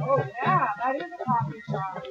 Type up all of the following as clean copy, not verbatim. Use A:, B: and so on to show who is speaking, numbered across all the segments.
A: Oh yeah, that is a coffee shop.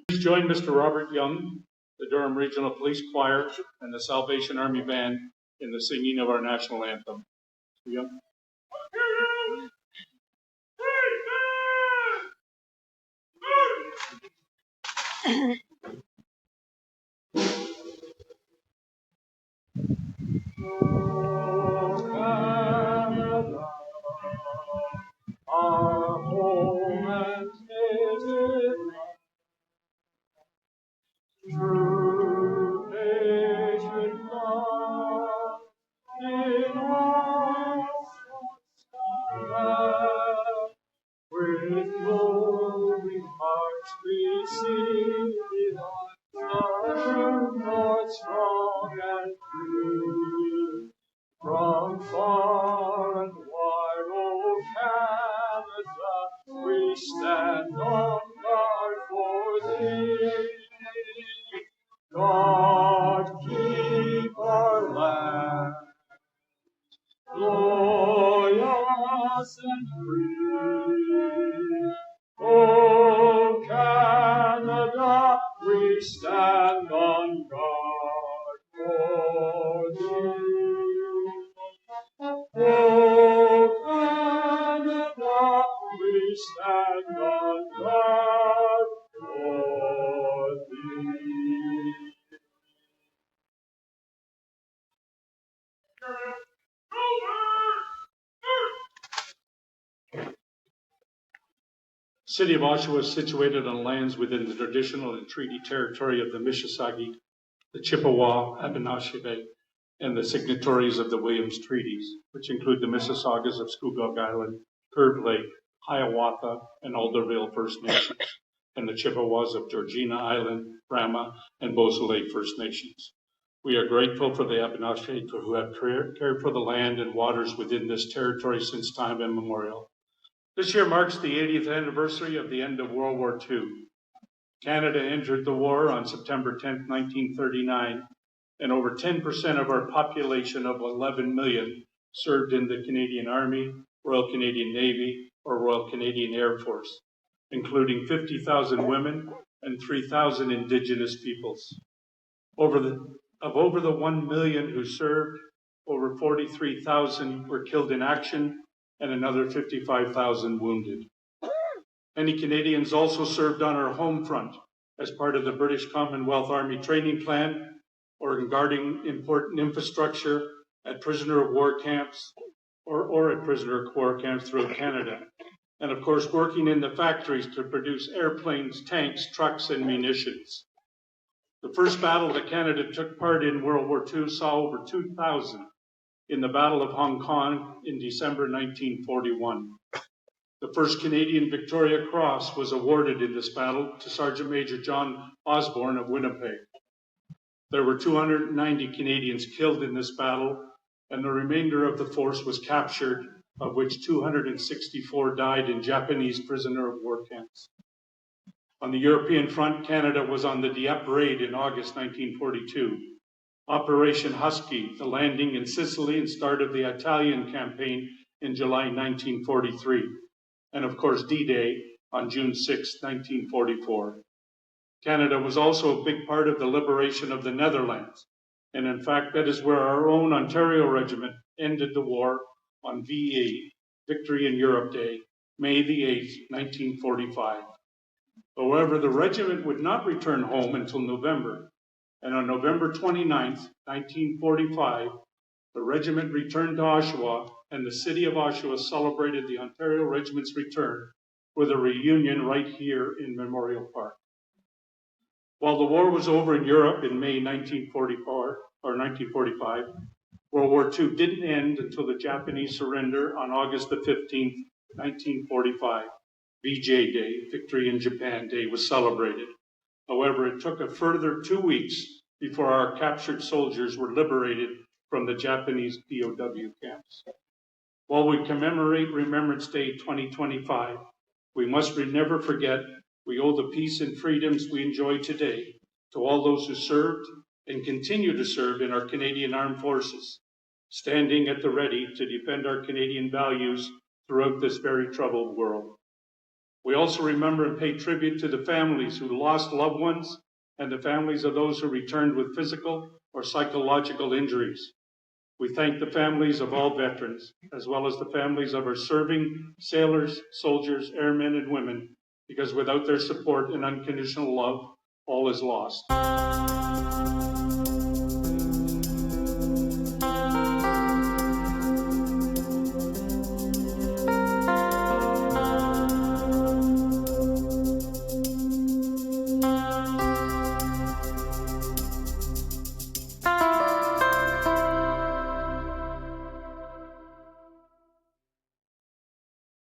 B: Please join Mr. Robert Young, the Durham Regional Police Choir, and the Salvation Army Band in the singing of our national anthem. Mr. Young.
A: Our home and native true patient God, in hearts with glowing hearts receive the Lord strong and free. From far and wide, O Canada, we stand on guard for thee. God, keep our land glorious and free. O Canada, we stand on guard for thee. O Canada, we stand on guard for thee.
B: The city of Oshawa is situated on lands within the traditional and treaty territory of the Mississauga, the Chippewa, Abenaki, and the signatories of the Williams Treaties, which include the Mississaugas of Scugog Island, Curve Lake, Hiawatha, and Alderville First Nations, and the Chippewas of Georgina Island, Rama, and Bosa Lake First Nations. We are grateful for the Abenaki who have cared for the land and waters within this territory since time immemorial. This year marks the 80th anniversary of the end of World War II. Canada entered the war on September 10, 1939, and over 10% of our population of 11 million served in the Canadian Army, Royal Canadian Navy, or Royal Canadian Air Force, including 50,000 women and 3,000 Indigenous peoples. Over the 1 million who served, over 43,000 were killed in action, and another 55,000 wounded. Many Canadians also served on our home front as part of the British Commonwealth Army Training Plan, or in guarding important infrastructure at prisoner of war camps or at prisoner of war camps throughout Canada. And of course, working in the factories to produce airplanes, tanks, trucks, and munitions. The first battle that Canada took part in World War II saw over 2,000 in the Battle of Hong Kong in December 1941. The first Canadian Victoria Cross was awarded in this battle to Sergeant Major John Osborne of Winnipeg. There were 290 Canadians killed in this battle, and the remainder of the force was captured, of which 264 died in Japanese prisoner of war camps. On the European front, Canada was on the Dieppe raid in August 1942. Operation Husky, the landing in Sicily and start of the Italian campaign in July 1943. And of course, D-Day on June 6, 1944. Canada was also a big part of the liberation of the Netherlands. And in fact, that is where our own Ontario Regiment ended the war on VE, Victory in Europe Day, May the 8th, 1945. However, the regiment would not return home until November. And on November 29th, 1945, the regiment returned to Oshawa, and the city of Oshawa celebrated the Ontario Regiment's return with a reunion right here in Memorial Park. While the war was over in Europe in May 1945, World War II didn't end until the Japanese surrender on August the 15th, 1945. VJ Day, Victory in Japan Day, was celebrated. However, it took a further 2 weeks before our captured soldiers were liberated from the Japanese POW camps. While we commemorate Remembrance Day 2025, we must never forget we owe the peace and freedoms we enjoy today to all those who served and continue to serve in our Canadian Armed Forces, standing at the ready to defend our Canadian values throughout this very troubled world. We also remember and pay tribute to the families who lost loved ones and the families of those who returned with physical or psychological injuries. We thank the families of all veterans, as well as the families of our serving sailors, soldiers, airmen, and women, because without their support and unconditional love, all is lost.